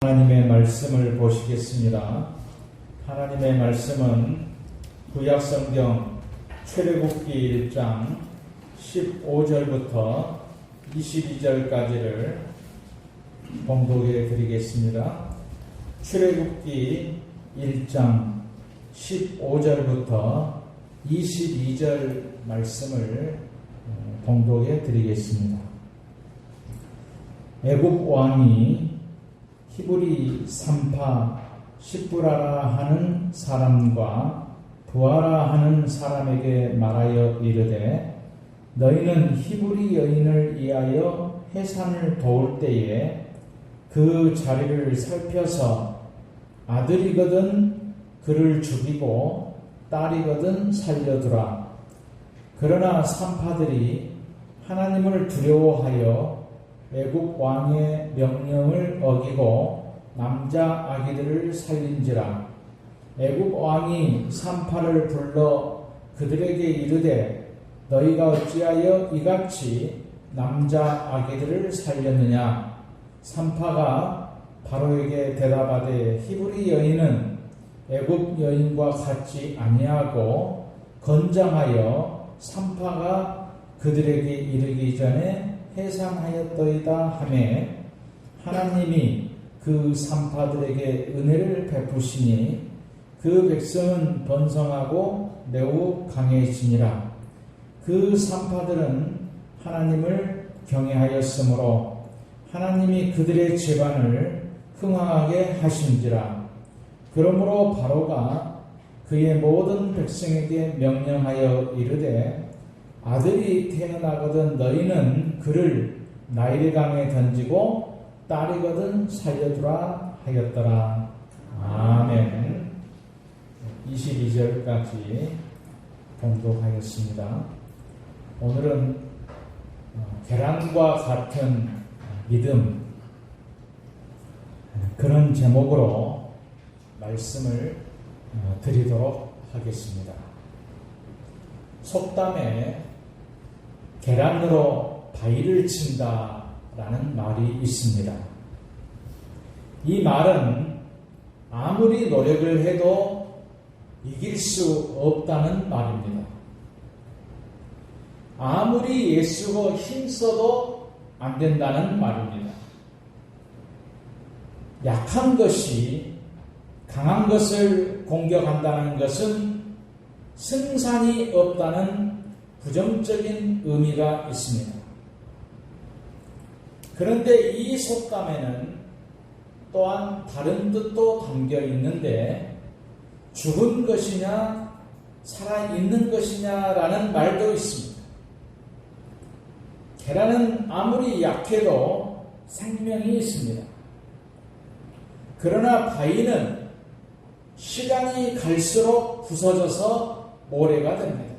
하나님의 말씀을 보시겠습니다. 하나님의 말씀은 구약성경 출애굽기 1장 15절부터 22절까지를 봉독해 드리겠습니다. 출애굽기 1장 15절부터 22절 말씀을 봉독해 드리겠습니다. 애굽 왕이 히브리 산파 십부라라 하는 사람과 부하라 하는 사람에게 말하여 이르되 너희는 히브리 여인을 위하여 해산을 도울 때에 그 자리를 살펴서 아들이거든 그를 죽이고 딸이거든 살려두라. 그러나 산파들이 하나님을 두려워하여 애굽 왕의 명령을 어기고 남자 아기들을 살린지라. 애굽 왕이 산파를 불러 그들에게 이르되 너희가 어찌하여 이같이 남자 아기들을 살렸느냐. 산파가 바로에게 대답하되 히브리 여인은 애굽 여인과 같지 아니하고 건장하여 산파가 그들에게 이르기 전에 해산하였더이다 하매 하나님이 그 산파들에게 은혜를 베푸시니 그 백성은 번성하고 매우 강해지니라. 그 산파들은 하나님을 경외하였으므로 하나님이 그들의 집안을 흥황하게 하신지라. 그러므로 바로가 그의 모든 백성에게 명령하여 이르되 아들이 태어나거든 너희는 그를 나일강에 던지고 딸이거든 살려두라 하였더라. 아멘. 22절까지 봉독하였습니다. 오늘은 계란과 같은 믿음, 그런 제목으로 말씀을 드리도록 하겠습니다. 속담에 계란으로 바위를 친다라는 말이 있습니다. 이 말은 아무리 노력을 해도 이길 수 없다는 말입니다. 아무리 애쓰고 힘써도 안 된다는 말입니다. 약한 것이 강한 것을 공격한다는 것은 승산이 없다는 부정적인 의미가 있습니다. 그런데 이 속담에는 또한 다른 뜻도 담겨 있는데 죽은 것이냐 살아있는 것이냐라는 말도 있습니다. 계란은 아무리 약해도 생명이 있습니다. 그러나 바위는 시간이 갈수록 부서져서 모래가 됩니다.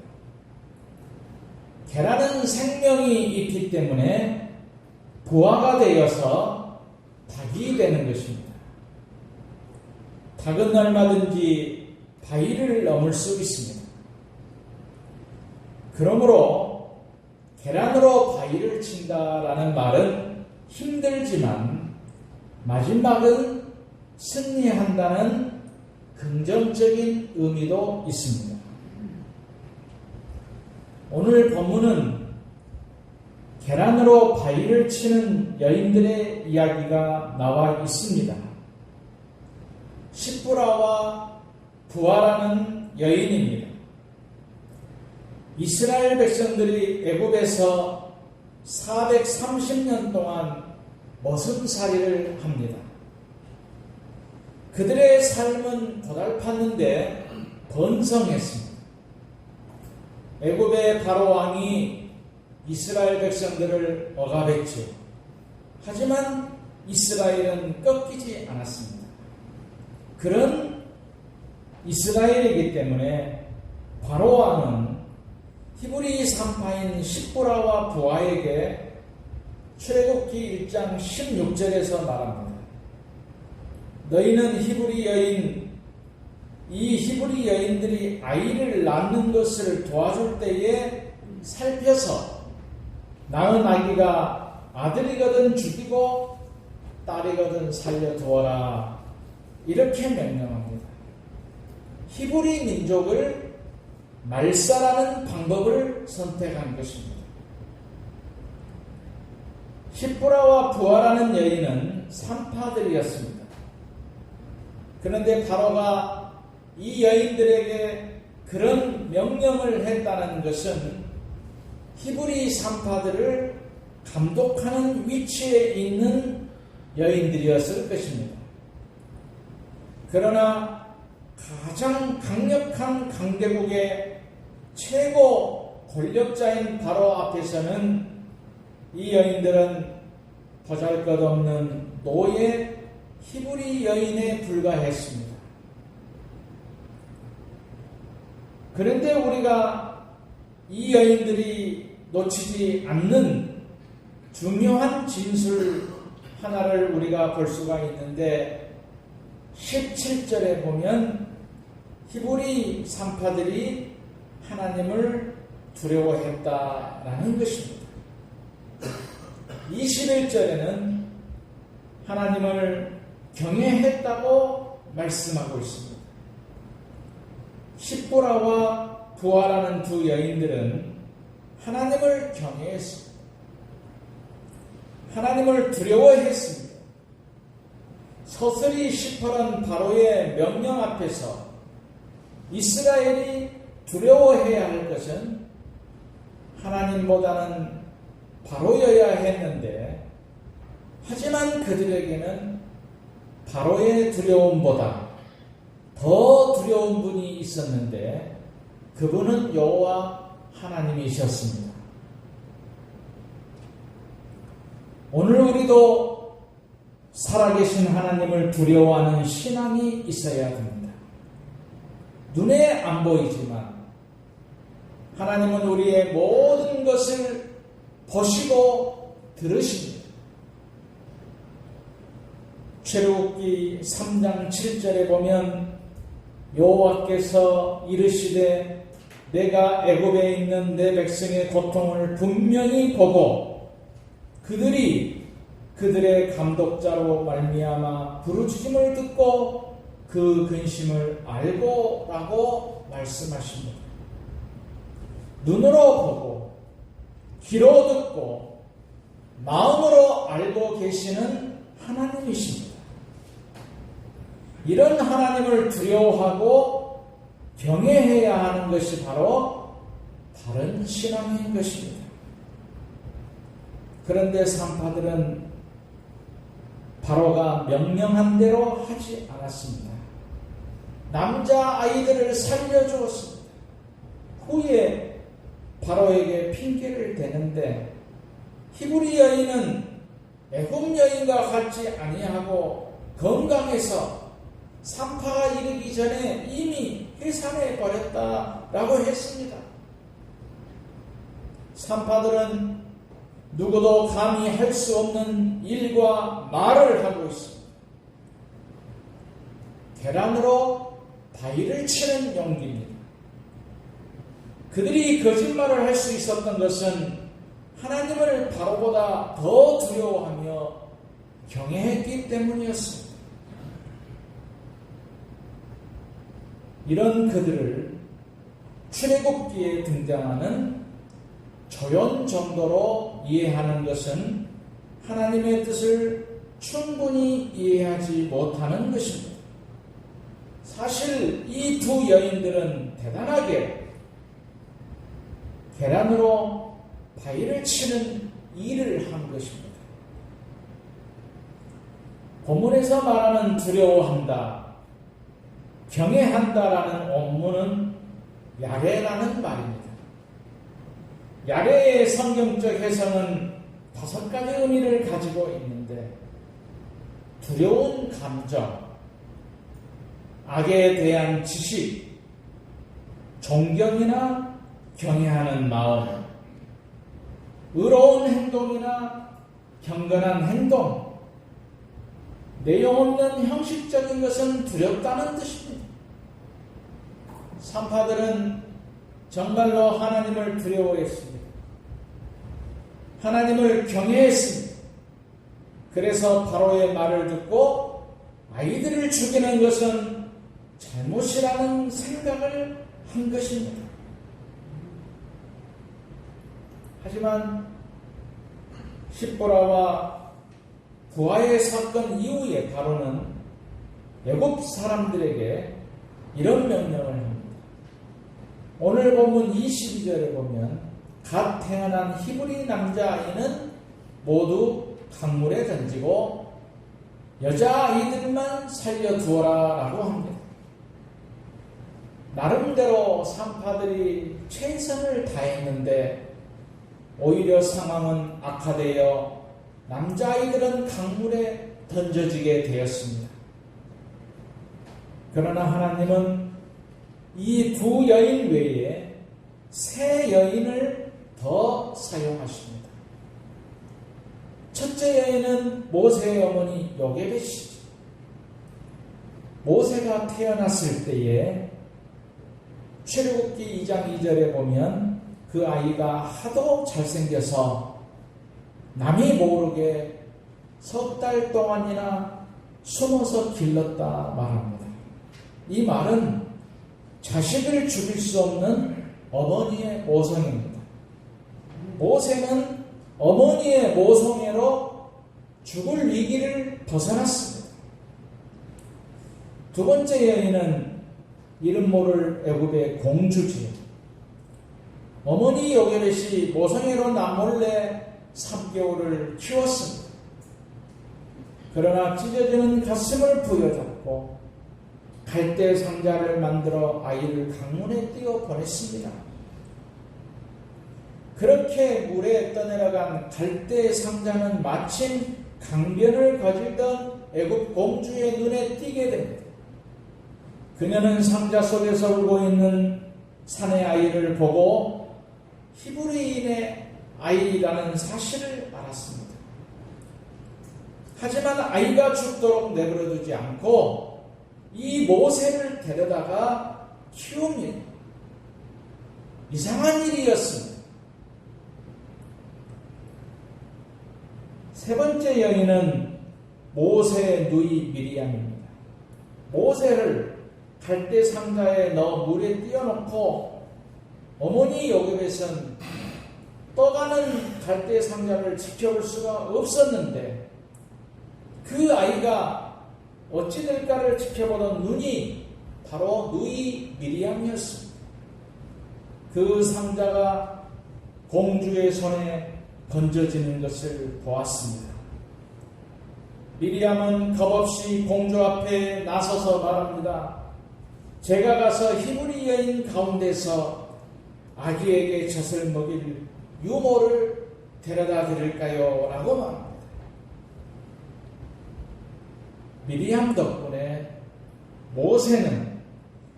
계란은 생명이 있기 때문에 부화가 되어서 닭이 되는 것입니다. 닭은 얼마든지 바위를 넘을 수 있습니다. 그러므로 계란으로 바위를 친다라는 말은 힘들지만 마지막은 승리한다는 긍정적인 의미도 있습니다. 오늘 본문은 계란으로 바위를 치는 여인들의 이야기가 나와 있습니다. 십부라와 부하라는 여인입니다. 이스라엘 백성들이 애굽에서 430년 동안 머슴살이를 합니다. 그들의 삶은 고달팠는데 번성했습니다. 애굽의 바로 왕이 이스라엘 백성들을 억압했죠. 하지만 이스라엘은 꺾이지 않았습니다. 그런 이스라엘이기 때문에 바로 왕은 히브리 산파인 십부라와 부하에게 출애굽기 1장 16절에서 말합니다. 너희는 히브리 여인, 이 히브리 여인들이 아이를 낳는 것을 도와줄 때에 살펴서 낳은 아기가 아들이거든 죽이고 딸이거든 살려두어라. 이렇게 명령합니다. 히브리 민족을 말살하는 방법을 선택한 것입니다. 십보라와 부하라는 여인은 산파들이었습니다. 그런데 바로가 이 여인들에게 그런 명령을 했다는 것은 히브리 산파들을 감독하는 위치에 있는 여인들이었을 것입니다. 그러나 가장 강력한 강대국의 최고 권력자인 바로 앞에서는 이 여인들은 보잘것없는 노예 히브리 여인에 불과했습니다. 그런데 우리가 이 여인들이 놓치지 않는 중요한 진술 하나를 우리가 볼 수가 있는데 17절에 보면 히브리 산파들이 하나님을 두려워했다라는 것입니다. 21절에는 하나님을 경외했다고 말씀하고 있습니다. 십보라와 부하라는 두 여인들은 하나님을 경외했습니다. 하나님을 두려워했습니다. 서슬이 시퍼런 바로의 명령 앞에서 이스라엘이 두려워해야 할 것은 하나님보다는 바로여야 했는데, 하지만 그들에게는 바로의 두려움보다 더 두려운 분이 있었는데 그분은 여호와 하나님이셨습니다. 오늘 우리도 살아계신 하나님을 두려워하는 신앙이 있어야 됩니다. 눈에 안 보이지만 하나님은 우리의 모든 것을 보시고 들으십니다. 출애굽기 3장 7절에 보면 여호와께서 이르시되 내가 애굽에 있는 내 백성의 고통을 분명히 보고 그들이 그들의 감독자로 말미암아 부르짖음을 듣고 그 근심을 알고 라고 말씀하십니다. 눈으로 보고 귀로 듣고 마음으로 알고 계시는 하나님이십니다. 이런 하나님을 두려워하고 경외해야 하는 것이 바로 바른 신앙인 것입니다. 그런데 산파들은 바로가 명령한 대로 하지 않았습니다. 남자 아이들을 살려주었습니다. 후에 바로에게 핑계를 대는데 히브리 여인은 애굽 여인과 같지 아니하고 건강해서 산파가 이르기 전에 이미 해산해 버렸다라고 했습니다. 산파들은 누구도 감히 할 수 없는 일과 말을 하고 있습니다. 계란으로 바위를 치는 용기입니다. 그들이 거짓말을 할 수 있었던 것은 하나님을 바로보다 더 두려워하며 경외했기 때문이었습니다. 이런 그들을 출애굽기에 등장하는 조연 정도로 이해하는 것은 하나님의 뜻을 충분히 이해하지 못하는 것입니다. 사실 이 두 여인들은 대단하게 계란으로 바위를 치는 일을 한 것입니다. 본문에서 말하는 두려워한다, 경외한다라는 원문은 야레라는 말입니다. 야레의 성경적 해석은 5가지 의미를 가지고 있는데, 두려운 감정, 악에 대한 지식, 존경이나 경외하는 마음, 의로운 행동이나 경건한 행동, 내용 없는 형식적인 것은 두렵다는 뜻입니다. 산파들은 정말로 하나님을 두려워했습니다. 하나님을 경외했습니다. 그래서 바로의 말을 듣고 아이들을 죽이는 것은 잘못이라는 생각을 한 것입니다. 하지만 십보라와 부하의 사건 이후에 바로는 애굽 사람들에게 이런 명령을 합니다. 오늘 본문 22절에 보면 갓 태어난 히브리 남자아이는 모두 강물에 던지고 여자아이들만 살려두어라 라고 합니다. 나름대로 산파들이 최선을 다했는데 오히려 상황은 악화되어 남자아이들은 강물에 던져지게 되었습니다. 그러나 하나님은 이 두 여인 외에 세 여인을 더 사용하십니다. 첫째 여인은 모세의 어머니 요게벳이죠. 모세가 태어났을 때에 출애굽기 2장 2절에 보면 그 아이가 하도 잘생겨서 남이 모르게 석 달 동안이나 숨어서 길렀다 말합니다. 이 말은 자식을 죽일 수 없는 어머니의 모성입니다. 모세는 어머니의 모성애로 죽을 위기를 벗어났습니다. 두 번째 여인은 이름 모를 애굽의 공주지요. 어머니 요게벳이 모성애로 남몰래 3개월을 키웠습니다. 그러나 찢어지는 가슴을 부여잡고 갈대 상자를 만들어 아이를 강문에 띄워 보냈습니다. 그렇게 물에 떠내려간 갈대 상자는 마침 강변을 가지던 애굽 공주의 눈에 띄게 됩니다. 그녀는 상자 속에서 울고 있는 산의 아이를 보고 히브리인의 아이라는 사실을 알았습니다. 하지만 아이가 죽도록 내버려두지 않고 이 모세를 데려다가 키웁니다. 이상한 일이었습니다. 세 번째 여인은 모세의 누이 미리암입니다. 모세를 갈대 상자에 넣어 물에 띄워놓고 어머니 요게벳은 떠가는 갈대 상자를 지켜볼 수가 없었는데 그 아이가 어찌 될까를 지켜보던 눈이 바로 누이 미리암이었습니다. 그 상자가 공주의 손에 건져지는 것을 보았습니다. 미리암은 겁없이 공주 앞에 나서서 말합니다. 제가 가서 히브리 여인 가운데서 아기에게 젖을 먹일 유모를 데려다 드릴까요? 라고 말합니다. 미리암 덕분에 모세는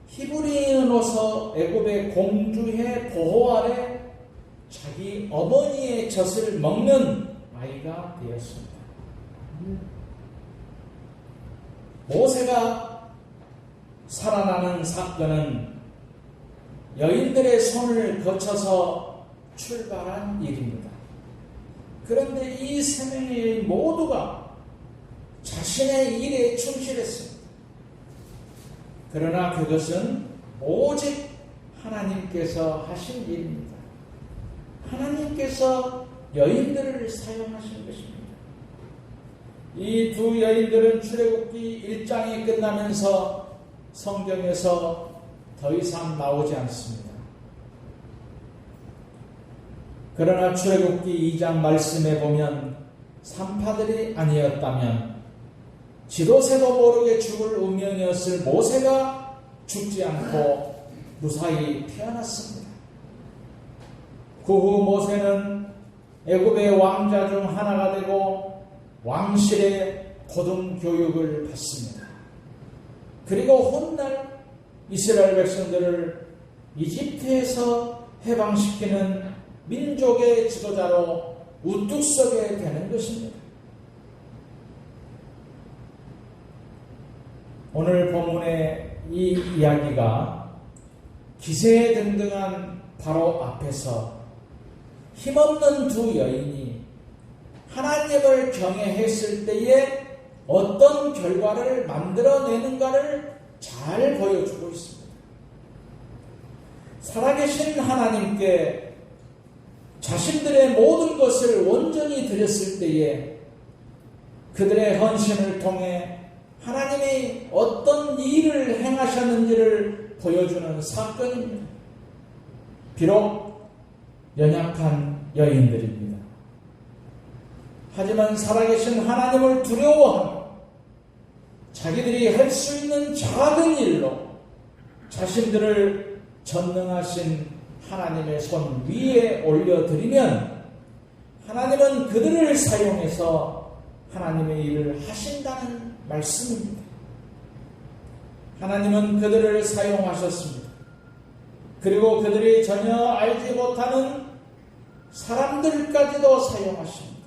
히브리인으로서 애굽의 공주의 보호 아래 자기 어머니의 젖을 먹는 아이가 되었습니다. 모세가 살아나는 사건은 여인들의 손을 거쳐서 출발한 일입니다. 그런데 이 세 명의 모두가 자신의 일에 충실했습니다. 그러나 그것은 오직 하나님께서 하신 일입니다. 하나님께서 여인들을 사용하신 것입니다. 이 두 여인들은 출애굽기 1장이 끝나면서 성경에서 더 이상 나오지 않습니다. 그러나 출애굽기 2장 말씀에 보면 산파들이 아니었다면 지도새도 모르게 죽을 운명이었을 모세가 죽지 않고 무사히 태어났습니다. 그 후 모세는 애굽의 왕자 중 하나가 되고 왕실의 고등교육을 받습니다. 그리고 훗날 이스라엘 백성들을 이집트에서 해방시키는 민족의 지도자로 우뚝 서게 되는 것입니다. 오늘 본문의 이 이야기가 기세등등한 바로 앞에서 힘없는 두 여인이 하나님을 경외했을 때에 어떤 결과를 만들어내는가를 잘 보여주고 있습니다. 살아계신 하나님께 자신들의 모든 것을 온전히 드렸을 때에 그들의 헌신을 통해 하나님이 어떤 일을 행하셨는지를 보여주는 사건입니다. 비록 연약한 여인들입니다. 하지만 살아계신 하나님을 두려워하며 자기들이 할 수 있는 작은 일로 자신들을 전능하신 하나님의 손 위에 올려드리면 하나님은 그들을 사용해서 하나님의 일을 하신다는 말씀입니다. 하나님은 그들을 사용하셨습니다. 그리고 그들이 전혀 알지 못하는 사람들까지도 사용하십니다.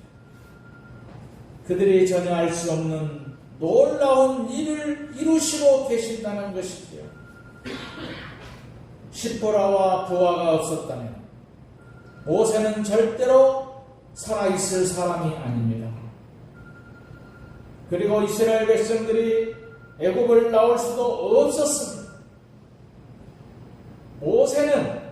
그들이 전혀 알 수 없는 놀라운 일을 이루시고 계신다는 것이지요. 시보라와 부하가 없었다면 모세는 절대로 살아있을 사람이 아닙니다. 그리고 이스라엘 백성들이 애굽을 나올 수도 없었습니다. 모세는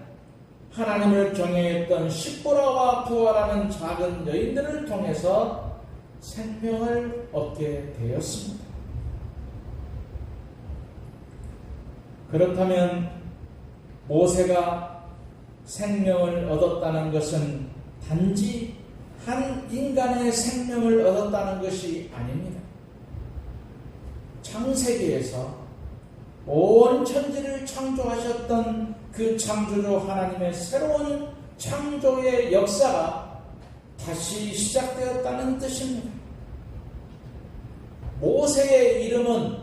하나님을 경외했던 시보라와 부하라는 작은 여인들을 통해서 생명을 얻게 되었습니다. 그렇다면 모세가 생명을 얻었다는 것은 단지 한 인간의 생명을 얻었다는 것이 아닙니다. 창세기에서 온 천지를 창조하셨던 그 창조주 하나님의 새로운 창조의 역사가 다시 시작되었다는 뜻입니다. 모세의 이름은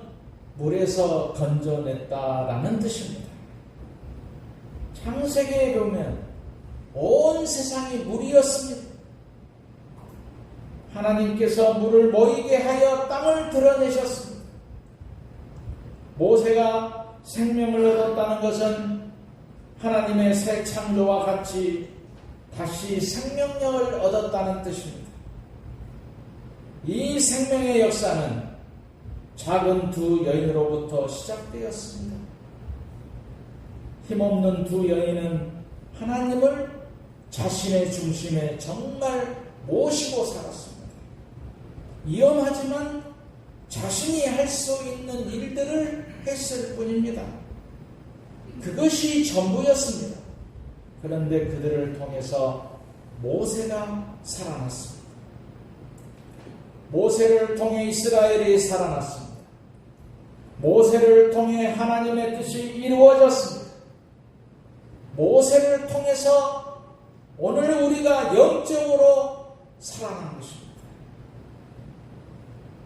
물에서 건져냈다라는 뜻입니다. 창세기에 보면 온 세상이 물이었습니다. 하나님께서 물을 모이게 하여 땅을 드러내셨습니다. 모세가 생명을 얻었다는 것은 하나님의 새 창조와 같이 다시 생명력을 얻었다는 뜻입니다. 이 생명의 역사는 작은 두 여인으로부터 시작되었습니다. 힘없는 두 여인은 하나님을 자신의 중심에 정말 모시고 살았습니다. 위험하지만 자신이 할 수 있는 일들을 했을 뿐입니다. 그것이 전부였습니다. 그런데 그들을 통해서 모세가 살아났습니다. 모세를 통해 이스라엘이 살아났습니다. 모세를 통해 하나님의 뜻이 이루어졌습니다. 모세를 통해서 오늘 우리가 영적으로 살아난 것입니다.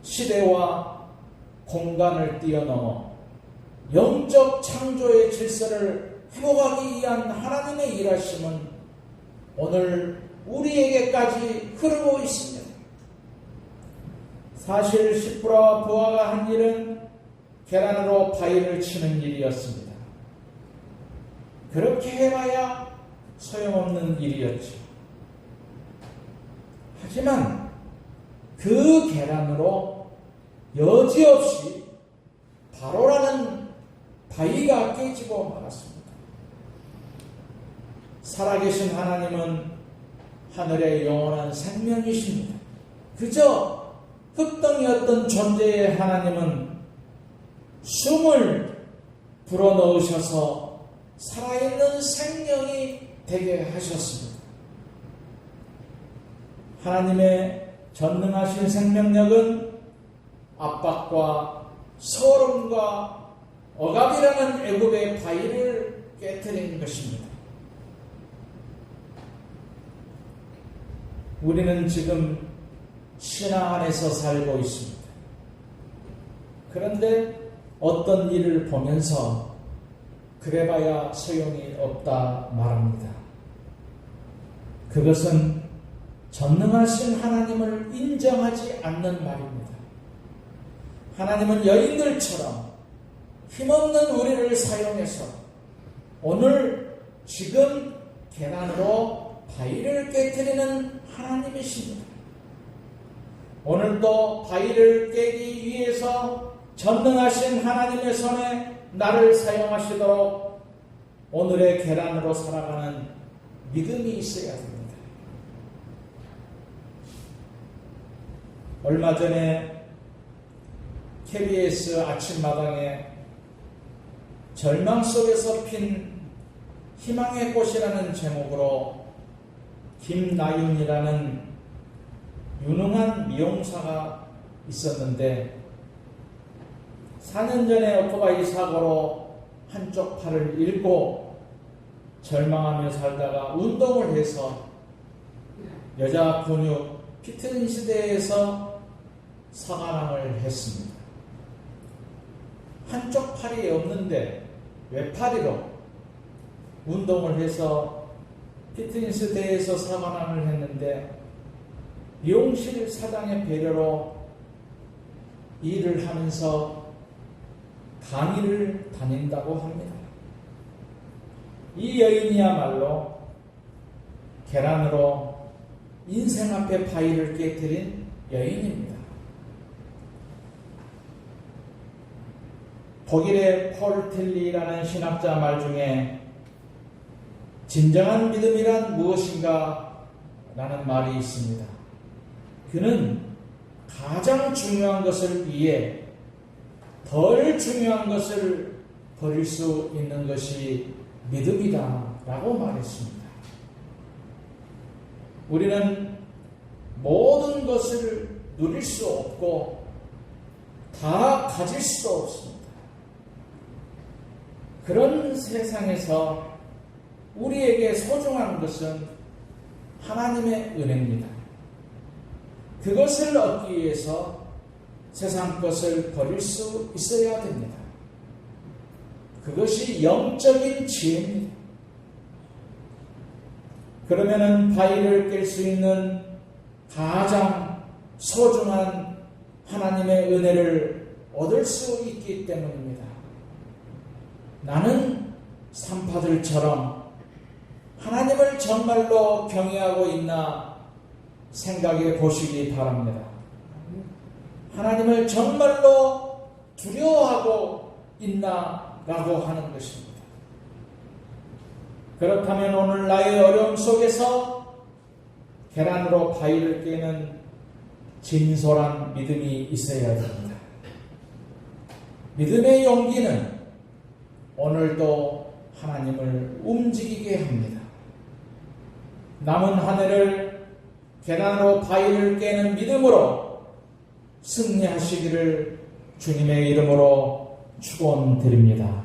시대와 공간을 뛰어넘어 영적 창조의 질서를 회복하기 위한 하나님의 일하심은 오늘 우리에게까지 흐르고 있습니다. 사실 시프라와 부하가 한 일은 계란으로 바위를 치는 일이었습니다. 그렇게 해봐야 소용없는 일이었죠. 하지만 그 계란으로 여지없이 바로라는 바위가 깨지고 말았습니다. 살아계신 하나님은 하늘의 영원한 생명이십니다. 그저 흙덩이였던 존재의 하나님은 숨을 불어넣으셔서 살아있는 생명이 되게 하셨습니다. 하나님의 전능하신 생명력은 압박과 소름과 억압이라는 애굽의 바위를 깨트린 것입니다. 우리는 지금 신앙 안에서 살고 있습니다. 그런데 어떤 일을 보면서 그래봐야 소용이 없다 말합니다. 그것은 전능하신 하나님을 인정하지 않는 말입니다. 하나님은 여인들처럼 힘없는 우리를 사용해서 오늘 지금 계란으로 바위를 깨트리는 하나님이십니다. 오늘도 바위를 깨기 위해서 전능하신 하나님의 손에 나를 사용하시도록 오늘의 계란으로 살아가는 믿음이 있어야 됩니다. 얼마 전에 KBS 아침마당에 절망 속에서 핀 희망의 꽃이라는 제목으로 김나윤이라는 유능한 미용사가 있었는데 4년 전에 오토바이 사고로 한쪽 팔을 잃고 절망하며 살다가 운동을 해서 여자 근육 피트니스 대회에서 사관왕을 했습니다. 한쪽 팔이 없는데 외팔이로 운동을 해서 피트니스 대회에서 사관왕을 했는데 미용실 사장의 배려로 일을 하면서 강의를 다닌다고 합니다. 이 여인이야말로 계란으로 인생 앞에 바위를 깨뜨린 여인입니다. 독일의 폴 틸리라는 신학자 말 중에 진정한 믿음이란 무엇인가 라는 말이 있습니다. 그는 가장 중요한 것을 위해 덜 중요한 것을 버릴 수 있는 것이 믿음이다 라고 말했습니다. 우리는 모든 것을 누릴 수 없고 다 가질 수 없습니다. 그런 세상에서 우리에게 소중한 것은 하나님의 은혜입니다. 그것을 얻기 위해서 세상 것을 버릴 수 있어야 됩니다. 그것이 영적인 지혜입니다. 그러면은 바위를 깰 수 있는 가장 소중한 하나님의 은혜를 얻을 수 있기 때문입니다. 나는 산파들처럼 하나님을 정말로 경외하고 있나 생각해 보시기 바랍니다. 하나님을 정말로 두려워하고 있나 라고 하는 것입니다. 그렇다면 오늘 나의 어려움 속에서 계란으로 바위를 깨는 진솔한 믿음이 있어야 됩니다. 믿음의 용기는 오늘도 하나님을 움직이게 합니다. 남은 한 해를 계란으로 바위를 깨는 믿음으로 승리하시기를 주님의 이름으로 축원드립니다.